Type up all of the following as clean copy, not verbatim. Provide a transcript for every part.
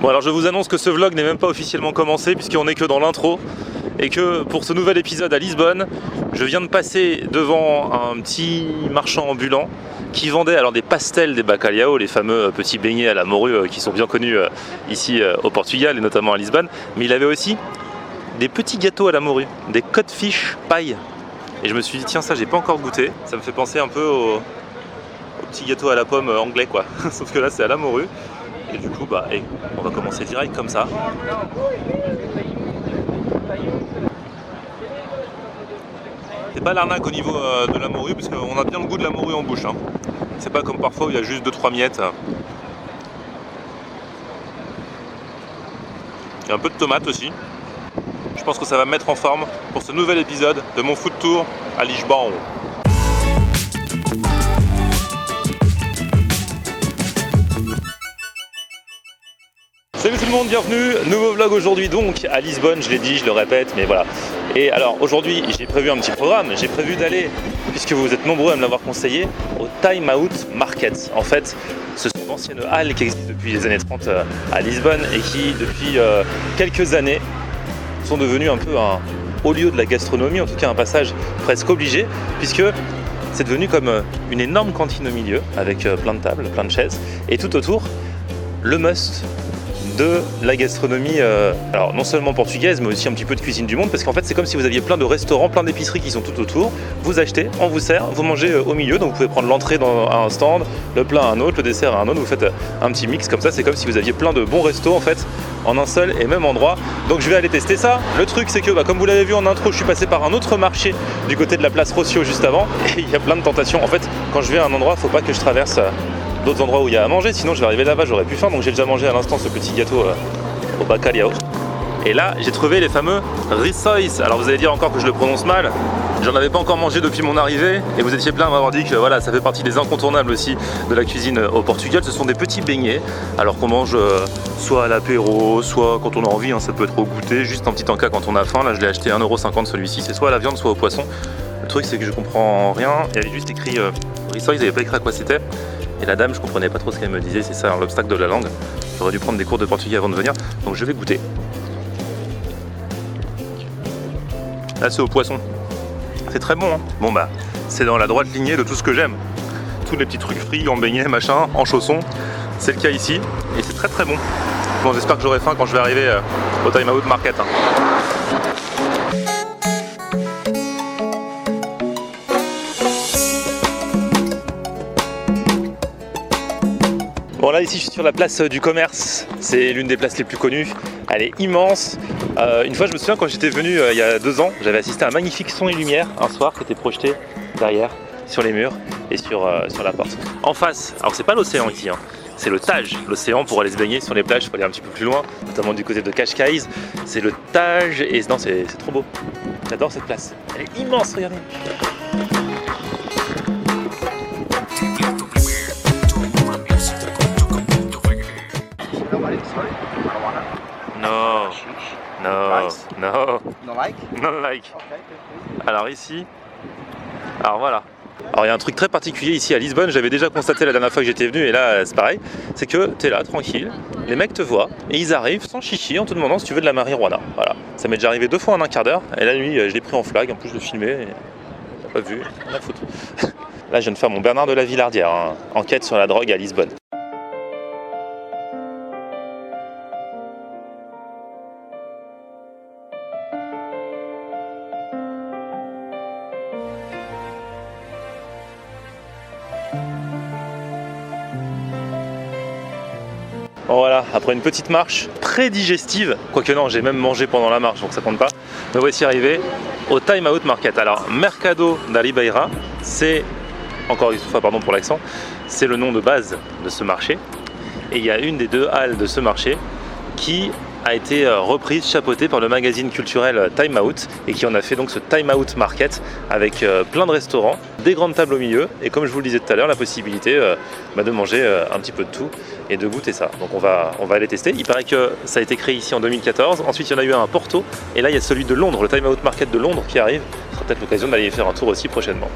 Bon alors je vous annonce que ce vlog n'est même pas officiellement commencé puisqu'on n'est que dans l'intro et que pour ce nouvel épisode à Lisbonne, je viens de passer devant un petit marchand ambulant qui vendait alors des pastels des bacalhau, les fameux petits beignets à la morue qui sont bien connus ici au Portugal et notamment à Lisbonne, mais il avait aussi des petits gâteaux à la morue, des codfish pie. Et je me suis dit tiens ça j'ai pas encore goûté, ça me fait penser un peu au petit gâteau à la pomme anglais quoi, sauf que là c'est à la morue. Et du coup, on va commencer direct comme ça. C'est pas l'arnaque au niveau de la morue, parce qu'on a bien le goût de la morue en bouche. Hein. C'est pas comme parfois où il y a juste 2-3 miettes. Il y a un peu de tomate aussi. Je pense que ça va me mettre en forme pour ce nouvel épisode de mon food tour à Lisbonne. Salut tout le monde, bienvenue, nouveau vlog aujourd'hui donc à Lisbonne, je l'ai dit, je le répète, mais voilà. Et alors aujourd'hui j'ai prévu un petit programme, j'ai prévu d'aller, puisque vous êtes nombreux à me l'avoir conseillé, au Time Out Market. En fait, ce sont d'anciennes halles qui existent depuis les années 30 à Lisbonne et qui depuis quelques années sont devenues un peu un haut lieu de la gastronomie, en tout cas un passage presque obligé, puisque c'est devenu comme une énorme cantine au milieu, avec plein de tables, plein de chaises, et tout autour, le must de la gastronomie, alors non seulement portugaise mais aussi un petit peu de cuisine du monde, parce qu'en fait c'est comme si vous aviez plein de restaurants, plein d'épiceries qui sont tout autour, vous achetez, on vous sert, vous mangez au milieu, donc vous pouvez prendre l'entrée à un stand, le plat à un autre, le dessert à un autre, vous faites un petit mix comme ça, c'est comme si vous aviez plein de bons restos en fait en un seul et même endroit. Donc je vais aller tester ça. Le truc c'est que comme vous l'avez vu en intro, je suis passé par un autre marché du côté de la place Rocio juste avant et il y a plein de tentations. En fait quand je vais à un endroit, faut pas que je traverse d'autres endroits où il y a à manger, sinon je vais arriver là-bas, j'aurais plus faim. Donc j'ai déjà mangé à l'instant ce petit gâteau au bacalhau. Et là j'ai trouvé les fameux rissóis. Alors vous allez dire encore que je le prononce mal, j'en avais pas encore mangé depuis mon arrivée et vous étiez plein à m'avoir dit que voilà, ça fait partie des incontournables aussi de la cuisine au Portugal. Ce sont des petits beignets, alors qu'on mange soit à l'apéro, soit quand on a envie, hein, ça peut être au goûter, juste un petit encas quand on a faim. Là je l'ai acheté 1,50€ celui-ci, c'est soit à la viande soit au poisson. Le truc c'est que je comprends rien, il y avait juste écrit rissóis, il n'y avait pas écrit à quoi c'était. Et la dame, je comprenais pas trop ce qu'elle me disait, c'est ça l'obstacle de la langue. J'aurais dû prendre des cours de portugais avant de venir, donc je vais goûter. Là c'est au poisson. C'est très bon, hein. Bon c'est dans la droite lignée de tout ce que j'aime. Tous les petits trucs frits, en beignets, machin, en chaussons. C'est le cas ici, et c'est très très bon. Bon j'espère que j'aurai faim quand je vais arriver au Time Out Market. Hein. Bon là ici je suis sur la place du commerce, c'est l'une des places les plus connues, elle est immense. Une fois je me souviens quand j'étais venu il y a 2 ans, j'avais assisté à un magnifique son et lumière un soir qui était projeté derrière sur les murs et sur la porte. En face, alors c'est pas l'océan ici, hein, c'est le Tage, l'océan pour aller se baigner sur les plages, il faut aller un petit peu plus loin, notamment du côté de Cascais, c'est le Tage et non c'est trop beau, j'adore cette place, elle est immense, regardez. No like. Alors ici, alors voilà. Alors il y a un truc très particulier ici à Lisbonne, j'avais déjà constaté la dernière fois que j'étais venu et là c'est pareil, c'est que t'es là tranquille, les mecs te voient et ils arrivent sans chichi en te demandant si tu veux de la marijuana. Voilà, ça m'est déjà arrivé 2 fois en un quart d'heure et la nuit je l'ai pris en flag, en plus je le filmais et t'as pas vu, on a foutu. Là je viens de faire mon Bernard de la Villardière, hein, enquête sur la drogue à Lisbonne. Bon voilà, après une petite marche très digestive, quoique non, j'ai même mangé pendant la marche donc ça compte pas, me voici arrivé au Time Out Market. Alors Mercado da Ribeira, c'est, encore une fois pardon pour l'accent, c'est le nom de base de ce marché et il y a une des 2 halles de ce marché qui a été reprise, chapeautée par le magazine culturel Time Out et qui en a fait donc ce Time Out Market avec plein de restaurants, des grandes tables au milieu et comme je vous le disais tout à l'heure, la possibilité de manger un petit peu de tout et de goûter ça. Donc on va aller tester. Il paraît que ça a été créé ici en 2014, ensuite il y en a eu un à Porto et là il y a celui de Londres, le Time Out Market de Londres qui arrive. Ce sera peut-être l'occasion d'aller y faire un tour aussi prochainement.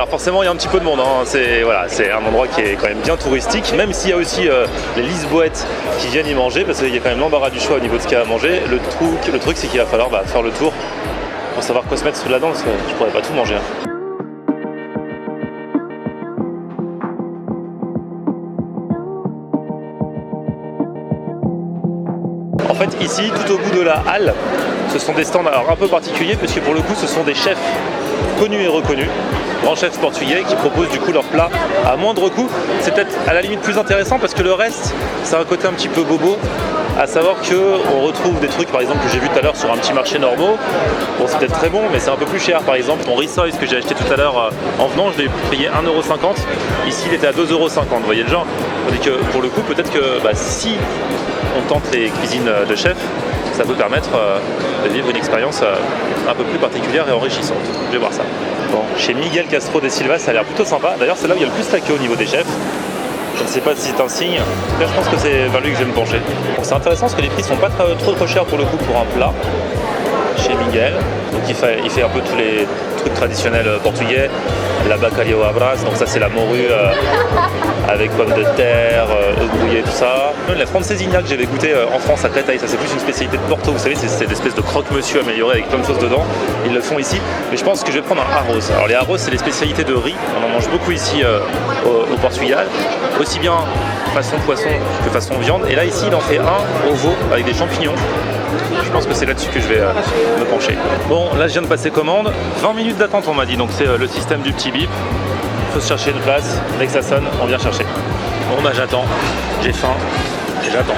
forcément il y a un petit peu de monde, hein. C'est un endroit qui est quand même bien touristique, même s'il y a aussi les Lisboètes qui viennent y manger, parce qu'il y a quand même l'embarras du choix au niveau de ce qu'il y a à manger. Le truc c'est qu'il va falloir faire le tour pour savoir quoi se mettre sous la dent, parce que je pourrais pas tout manger, hein. En fait ici, tout au bout de la halle, ce sont des stands alors un peu particuliers, puisque pour le coup ce sont des chefs connus et reconnus, grands chefs portugais qui proposent du coup leurs plats à moindre coût. C'est peut-être à la limite plus intéressant parce que le reste, c'est un côté un petit peu bobo, à savoir qu'on retrouve des trucs par exemple que j'ai vu tout à l'heure sur un petit marché normaux. Bon, c'est peut-être très bon, mais c'est un peu plus cher. Par exemple, mon rissoles que j'ai acheté tout à l'heure en venant, je l'ai payé 1,50 €. Ici, il était à 2,50 €. Vous voyez le genre. Tandis que pour le coup, peut-être que si on tente les cuisines de chef, ça peut permettre de vivre une expérience un peu plus particulière et enrichissante. Je vais voir ça. Bon, chez Miguel Castro de Silva, ça a l'air plutôt sympa. D'ailleurs, c'est là où il y a le plus la queue au niveau des chefs. Je ne sais pas si c'est un signe. En tout cas, je pense que c'est vers lui que je vais me pencher. Bon, c'est intéressant parce que les prix sont pas trop chers pour le coup pour un plat chez Miguel. Donc il fait un peu tous les trucs traditionnels portugais. La bacalhau à bras, donc ça c'est la morue avec pommes de terre, œufs brouillés, tout ça. La francesinha que j'avais goûté en France à Créteil, ça c'est plus une spécialité de Porto, vous savez, c'est cette espèce de croque-monsieur amélioré avec plein de choses dedans. Ils le font ici, mais je pense que je vais prendre un arroz. Alors les arroz, c'est les spécialités de riz, on en mange beaucoup ici au Portugal, aussi bien façon poisson que façon viande. Et là ici, il en fait un au veau avec des champignons. Je pense que c'est là-dessus que je vais me pencher. Bon, là je viens de passer commande. 20 minutes d'attente on m'a dit, donc c'est le système du petit bip. Il faut se chercher une place, dès que ça sonne, on vient chercher. Bon bah j'attends, j'ai faim et j'attends.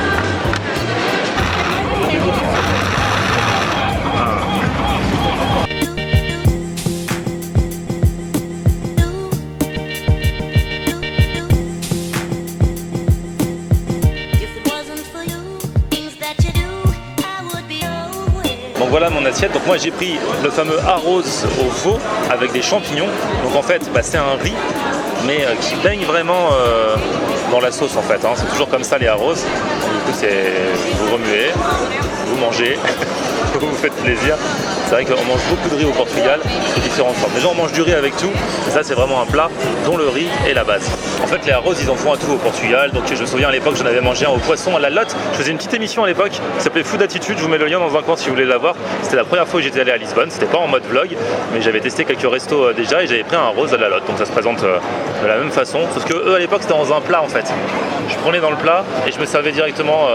Donc voilà mon assiette. Donc moi j'ai pris le fameux arroz au veau avec des champignons. Donc en fait c'est un riz mais qui baigne vraiment dans la sauce en fait, hein. C'est toujours comme ça les arroz. Du coup vous remuez, vous mangez, vous vous faites plaisir. C'est vrai qu'on mange beaucoup de riz au Portugal de différentes formes. Les gens mangent du riz avec tout, mais ça c'est vraiment un plat dont le riz est la base. En fait les arroz ils en font à tout au Portugal, donc je me souviens à l'époque j'en avais mangé un au poisson à la lotte. Je faisais une petite émission à l'époque qui s'appelait Food Attitude, je vous mets le lien dans un coin si vous voulez la voir. C'était la première fois que j'étais allé à Lisbonne, c'était pas en mode vlog, mais j'avais testé quelques restos déjà et j'avais pris un arroz à la lotte, donc ça se présente de la même façon, sauf que eux à l'époque c'était dans un plat en fait. Je prenais dans le plat et je me servais directement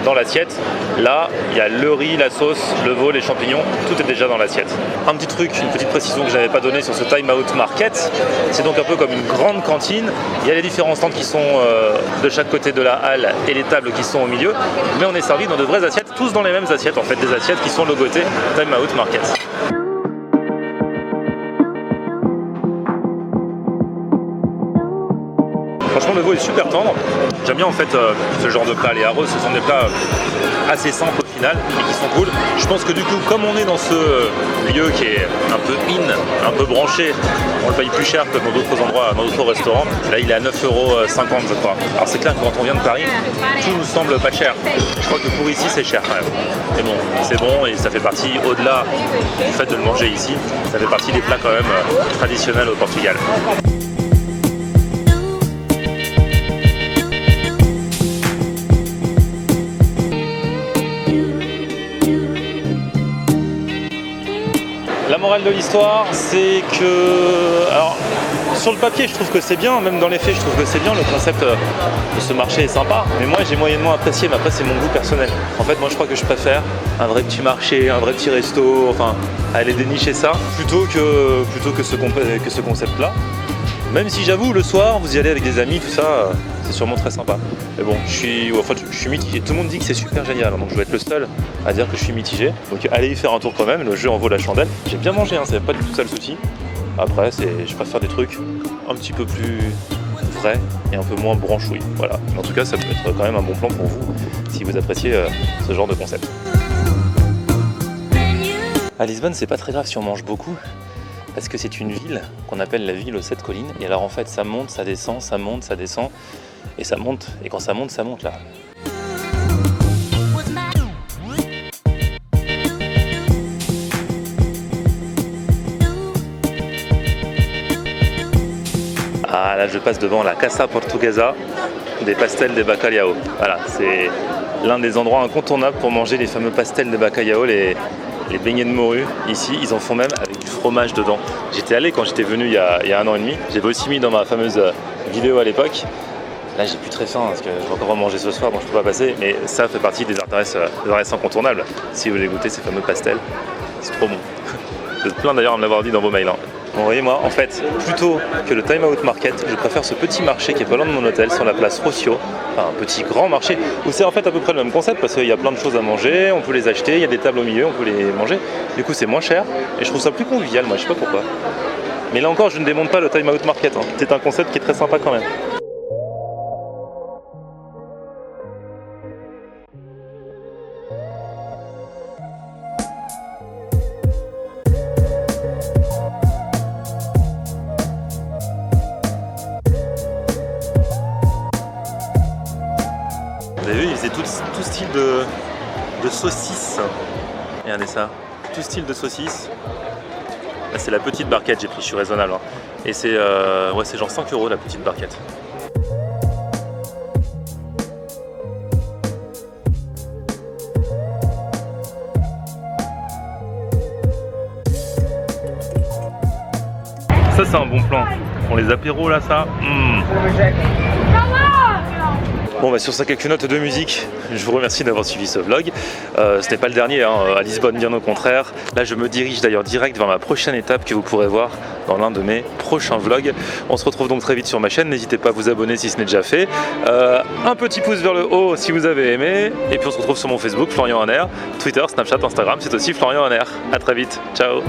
dans l'assiette. Là il y a le riz, la sauce, le veau, les champignons, tout est déjà dans l'assiette. Un petit truc, une petite précision que je n'avais pas donnée sur ce Time Out Market, c'est donc un peu comme une grande cantine. Il y a les différents stands qui sont de chaque côté de la halle et les tables qui sont au milieu, mais on est servi dans de vraies assiettes, tous dans les mêmes assiettes en fait, des assiettes qui sont logotées Time Out Market. Franchement le veau est super tendre, j'aime bien en fait ce genre de plat, les arroz ce sont des plats assez simples au final et qui sont cool. Je pense que du coup comme on est dans ce lieu qui est un peu un peu branché, on le paye plus cher que dans d'autres endroits, dans d'autres restaurants. Là il est à 9,50 € je crois. Alors c'est clair que quand on vient de Paris, tout nous semble pas cher. Je crois que pour ici c'est cher quand même. Mais bon, c'est bon et ça fait partie, au-delà du fait de le manger ici, ça fait partie des plats quand même traditionnels au Portugal. La morale de l'histoire, c'est que... Alors, sur le papier, je trouve que c'est bien, même dans les faits, je trouve que c'est bien, le concept de ce marché est sympa, mais moi j'ai moyennement apprécié, mais après c'est mon goût personnel. En fait, moi je crois que je préfère un vrai petit marché, un vrai petit resto, enfin, aller dénicher ça, plutôt que ce concept-là. Même si j'avoue, le soir, vous y allez avec des amis, tout ça, c'est sûrement très sympa. Mais bon, je suis mitigé. Tout le monde dit que c'est super génial, donc je vais être le seul à dire que je suis mitigé. Donc allez y faire un tour quand même, le jeu en vaut la chandelle. J'ai bien mangé, hein, c'est pas du tout ça le souci. Après, je préfère des trucs un petit peu plus frais et un peu moins branchouilles. Voilà. Mais en tout cas, ça peut être quand même un bon plan pour vous, si vous appréciez ce genre de concept. À Lisbonne, c'est pas très grave si on mange beaucoup. Parce que c'est une ville qu'on appelle la ville aux 7 collines. Et alors en fait ça monte, ça descend, ça monte, ça descend. Et ça monte, et quand ça monte là. Ah là je passe devant la Casa Portuguesa des pastels de bacalhau. Voilà, c'est l'un des endroits incontournables pour manger les fameux pastels de bacalhau, les beignets de morue. Ici, ils en font même avec du fromage dedans. J'étais allé quand j'étais venu il y a 1 an et demi. J'avais aussi mis dans ma fameuse vidéo à l'époque. Là, j'ai plus très faim parce que je vais encore en manger ce soir, donc je peux pas passer. Mais ça fait partie des adresses incontournables. Si vous voulez goûter ces fameux pastels, c'est trop bon. Vous êtes plein d'ailleurs à me l'avoir dit dans vos mails. Hein. Bon, vous voyez, moi, en fait, plutôt que le Time Out Market, je préfère ce petit marché qui est pas loin de mon hôtel, sur la place Rocio. Enfin, un petit grand marché, où c'est en fait à peu près le même concept, parce qu'il y a plein de choses à manger, on peut les acheter, il y a des tables au milieu, on peut les manger. Du coup, c'est moins cher, et je trouve ça plus convivial, moi, je sais pas pourquoi. Mais là encore, je ne démonte pas le Time Out Market. Hein. C'est un concept qui est très sympa quand même. Vous avez vu, ils faisaient tout style de saucisse. Regardez ça, tout style de saucisse. Là c'est la petite barquette, j'ai pris, je suis raisonnable. Hein. Et c'est ouais, c'est genre 5 € la petite barquette. Ça c'est un bon plan. Pour les apéros là, ça. Bon bah sur ces quelques notes de musique, je vous remercie d'avoir suivi ce vlog. Ce n'est pas le dernier, hein, à Lisbonne bien au contraire. Là je me dirige d'ailleurs direct vers ma prochaine étape que vous pourrez voir dans l'un de mes prochains vlogs. On se retrouve donc très vite sur ma chaîne, n'hésitez pas à vous abonner si ce n'est déjà fait. Un petit pouce vers le haut si vous avez aimé. Et puis on se retrouve sur mon Facebook, Florian Hanner, Twitter, Snapchat, Instagram, c'est aussi Florian Hanner. A très vite, ciao.